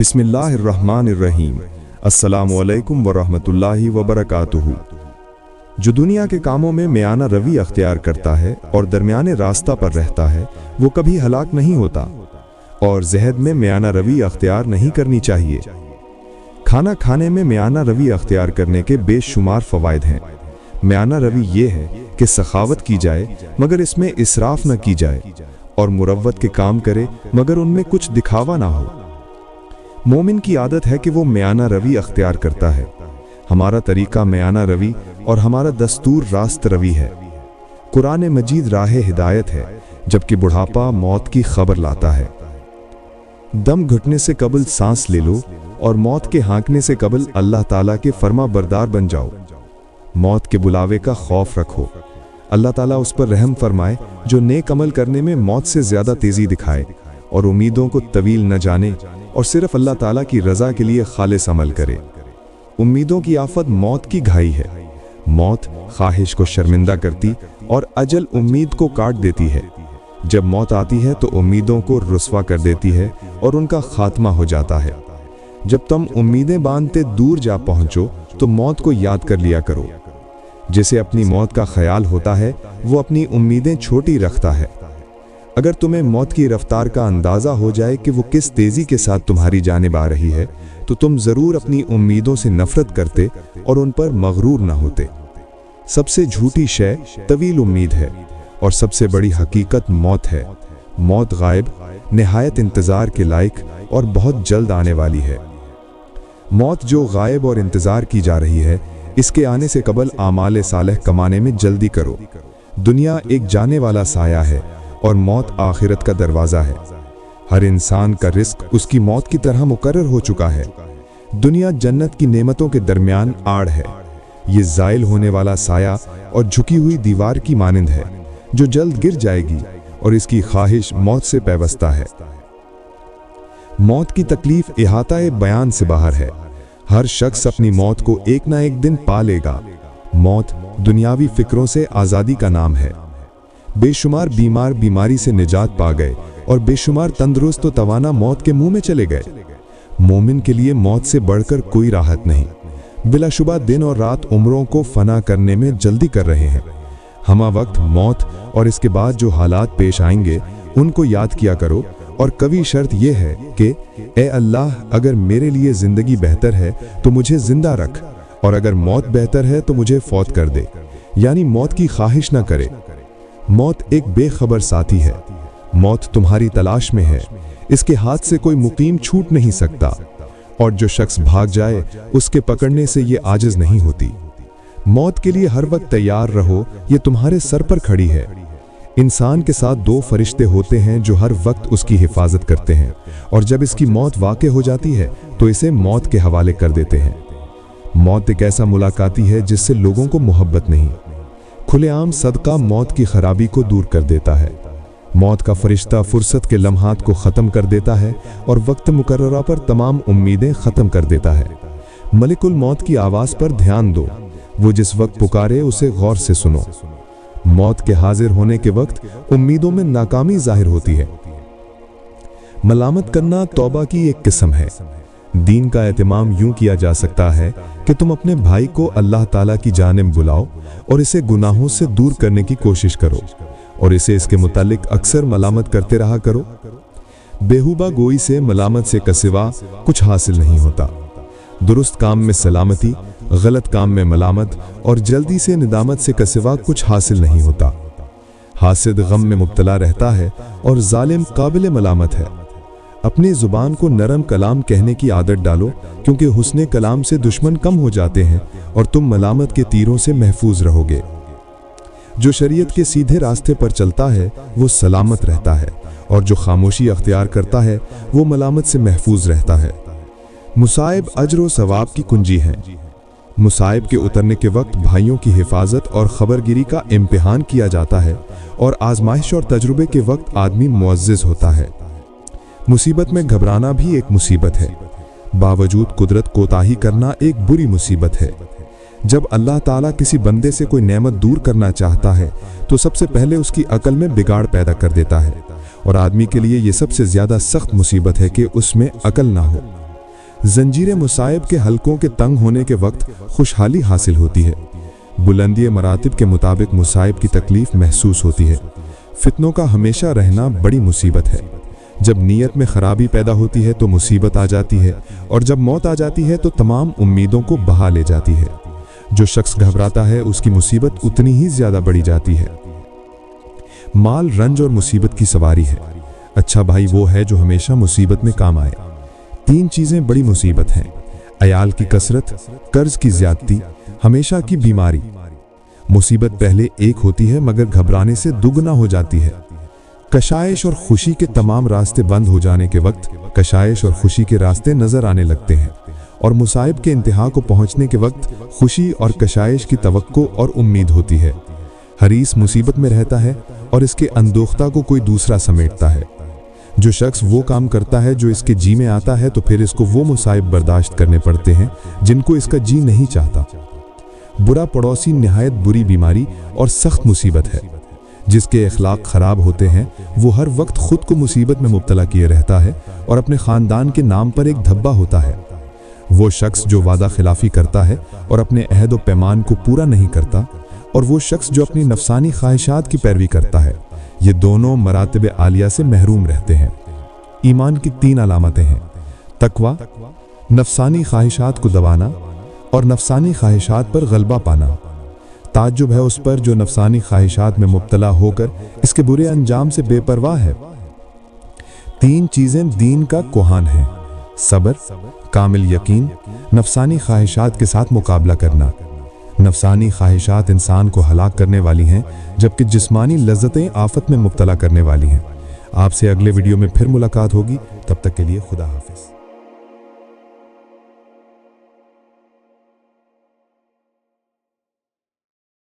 बिस्मिल्लाहिर्रहमानिर्रहीम। अस्सलामुअलैकुम वरहमतुल्लाहि वबरकातुहू। जो दुनिया के कामों में मियाना रवि अख्तियार करता है और दरमियाने रास्ता पर रहता है वो कभी हलाक नहीं होता, और ज़हद में मियाना रवि अख्तियार नहीं करनी चाहिए। खाना खाने में मियाना रवि अख्तियार करने के बेशुमार फ़वाइद हैं। मियाना रवि ये है कि सखावत की जाए मगर इसमें इसराफ न की जाए, और मुरव्वत के काम करे मगर उनमें कुछ दिखावा ना हो। मोमिन की आदत है कि वो मियाना रवि अख्तियार करता है। हमारा तरीका मियाना रवि और हमारा दस्तूर रास्त रवि है। कुरान मजीद राह हिदायत है, जबकि बुढ़ापा मौत की खबर लाता है। दम घुटने से कबल सांस ले लो और मौत के हाँकने से कबल अल्लाह ताला के फर्मा बरदार बन जाओ। मौत के बुलावे का खौफ रखो। अल्लाह ताला उस पर रहम फरमाए जो नेक अमल करने में मौत से ज्यादा तेजी दिखाए और उम्मीदों को तवील न जाने और सिर्फ अल्लाह ताला की रजा के लिए खालिस अमल करे। उम्मीदों की आफत मौत की घाई है। मौत ख्वाहिश को शर्मिंदा करती और अजल उम्मीद को काट देती है। जब मौत आती है तो उम्मीदों को रुस्वा कर देती है और उनका खात्मा हो जाता है। जब तुम उम्मीदें बांधते दूर जा पहुंचो तो मौत को याद कर लिया करो। जिसे अपनी मौत का ख्याल होता है वो अपनी उम्मीदें छोटी रखता है। अगर तुम्हें मौत की रफ्तार का अंदाजा हो जाए कि वो किस तेजी के साथ तुम्हारी जानिब आ रही है तो तुम जरूर अपनी उम्मीदों से नफरत करते और उन पर मगरूर न होते। सबसे झूठी शय तवील उम्मीद है और सबसे बड़ी हकीकत मौत है। मौत गायब, निहायत इंतजार के लायक और बहुत जल्द आने वाली है। मौत जो गायब और इंतजार की जा रही है, इसके आने से कबल आमाल सालेह कमाने में जल्दी करो। दुनिया एक जाने वाला साया है और मौत आखिरत का दरवाज़ा है। हर इंसान का रिस्क उसकी मौत की तरह मुकर्रर हो चुका है। दुनिया जन्नत की नेमतों के दरमियान आड़ है। ये ज़ाइल होने वाला साया और झुकी हुई दीवार की मानिंद है जो जल्द गिर जाएगी, और इसकी ख्वाहिश मौत से पैवस्ता है। मौत की तकलीफ इहाता बयान से बाहर है। हर शख्स अपनी मौत को एक ना एक दिन पा लेगा। मौत दुनियावी फिक्रों से आज़ादी का नाम है। बेशुमार बीमार बीमारी से निजात पा गए और बेशुमार तंदुरुस्त व तवाना मौत के मुंह में चले गए। मोमिन के लिए मौत से बढ़कर कोई राहत नहीं। बिलाशुबा दिन और रात उम्रों को फना करने में जल्दी कर रहे हैं। हमा वक्त मौत और इसके बाद जो हालात पेश आएंगे उनको याद किया करो, और कभी शर्त यह है कि ए अल्लाह, अगर मेरे लिए जिंदगी बेहतर है तो मुझे जिंदा रख, और अगर मौत बेहतर है तो मुझे फौत कर दे। यानी मौत की ख्वाहिश न करे। मौत एक बेखबर साथी है। मौत तुम्हारी तलाश में है। इसके हाथ से कोई मुकीम छूट नहीं सकता, और जो शख्स भाग जाए उसके पकड़ने से ये आजिज नहीं होती। मौत के लिए हर वक्त तैयार रहो, ये तुम्हारे सर पर खड़ी है। इंसान के साथ दो फरिश्ते होते हैं जो हर वक्त उसकी हिफाजत करते हैं, और जब इसकी मौत वाक़े हो जाती है तो इसे मौत के हवाले कर देते हैं। मौत एक ऐसा मुलाकाती है जिससे लोगों को मोहब्बत नहीं। खुलेआम सदका मौत की खराबी को दूर कर देता है। मौत का फरिश्ता फुर्सत के लम्हात को ख़त्म कर देता है और वक्त मुकर्ररा पर तमाम उम्मीदें ख़त्म कर देता है। मलिकुल मौत की आवाज़ पर ध्यान दो। वो जिस वक्त पुकारे उसे गौर से सुनो। मौत के हाजिर होने के वक्त उम्मीदों में नाकामी जाहिर होती है। मलामत करना तौबा की एक किस्म है। दीन का एहतमाम यूं किया जा सकता है कि तुम अपने भाई को अल्लाह ताला की जानिब बुलाओ और इसे गुनाहों से दूर करने की कोशिश करो, और इसे इसके मुतालिक अक्सर मलामत करते रहा करो। बेहुबा गोई से मलामत से कसिवा कुछ हासिल नहीं होता। दुरुस्त काम में सलामती, गलत काम में मलामत और जल्दी से निदामत से कसिवा कुछ हासिल नहीं होता। हासिद गम में मुब्तला रहता है और जालिम काबिल मलामत है। अपनी जुबान को नरम कलाम कहने की आदत डालो, क्योंकि हुस्ने कलाम से दुश्मन कम हो जाते हैं और तुम मलामत के तीरों से महफूज रहोगे। जो शरीयत के सीधे रास्ते पर चलता है वो सलामत रहता है, और जो खामोशी अख्तियार करता है वो मलामत से महफूज रहता है। मुसाइब अजर व सवाब की कुंजी हैं। मुसाइब के उतरने के वक्त भाइयों की हिफाजत और खबरगिरी का इम्तिहान किया जाता है, और आजमाइश और तजुर्बे के वक्त आदमी मुअज़्ज़िज़ होता है। मुसीबत में घबराना भी एक मुसीबत है। बावजूद कुदरत कोताही करना एक बुरी मुसीबत है। जब अल्लाह ताला किसी बंदे से कोई नेमत दूर करना चाहता है तो सबसे पहले उसकी अकल में बिगाड़ पैदा कर देता है, और आदमी के लिए ये सबसे ज्यादा सख्त मुसीबत है कि उसमें अकल ना हो। जंजीर मुसाइब के हलकों के तंग होने के वक्त खुशहाली हासिल होती है। बुलंदी मरातिब के मुताबिक मुसाइब की तकलीफ महसूस होती है। फितनों का हमेशा रहना बड़ी मुसीबत है। जब नीयत में खराबी पैदा होती है तो मुसीबत आ जाती है, और जब मौत आ जाती है तो तमाम उम्मीदों को बहा ले जाती है। जो शख्स घबराता है उसकी मुसीबत उतनी ही ज्यादा बढ़ी जाती है। माल रंज और मुसीबत की सवारी है। अच्छा भाई वो है जो हमेशा मुसीबत में काम आए। 3 चीजें बड़ी मुसीबत हैं: अयाल की कसरत, कर्ज की ज्यादती, हमेशा की बीमारी। मुसीबत पहले एक होती है मगर घबराने से दुगना हो जाती है। कशाइश और खुशी के तमाम रास्ते बंद हो जाने के वक्त कशाइश और खुशी के रास्ते नजर आने लगते हैं, और मुसाइब के इंतहा को पहुंचने के वक्त खुशी और कशाइश की तवक्को और उम्मीद होती है। हरीस मुसीबत में रहता है और इसके अंदोख्ता को कोई दूसरा समेटता है। जो शख्स वो काम करता है जो इसके जी में आता है तो फिर इसको वो मुसाइब बर्दाश्त करने पड़ते हैं जिनको इसका जी नहीं चाहता। बुरा पड़ोसी निहायत बुरी बीमारी और सख्त मुसीबत है। जिसके अखलाक खराब होते हैं वो हर वक्त खुद को मुसीबत में मुब्तला किए रहता है और अपने खानदान के नाम पर एक धब्बा होता है। वो शख्स जो वादा खिलाफी करता है और अपने अहद व पैमान को पूरा नहीं करता, और वो शख्स जो अपनी नफसानी ख्वाहिशात की पैरवी करता है, ये दोनों मरातिब आलिया से महरूम रहते हैं। ईमान की 3 अलामतें हैं: तकवा, नफसानी ख्वाहिशात को दबाना और नफसानी ख्वाहिशात पर गलबा पाना। ताज्जुब है उस पर जो नफसानी ख्वाहिशात में मुब्तला होकर इसके बुरे अंजाम से बेपरवाह है। 3 चीजें दीन का कोहान हैं: सब्र, कामिल यकीन, नफसानी ख्वाहिशात के साथ मुकाबला करना। नफसानी ख्वाहिशात इंसान को हलाक करने वाली हैं, जबकि जिस्मानी लज्जतें आफत में मुब्तला करने वाली हैं। आपसे अगले वीडियो में फिर मुलाकात होगी, तब तक के लिए खुदा हाफिज।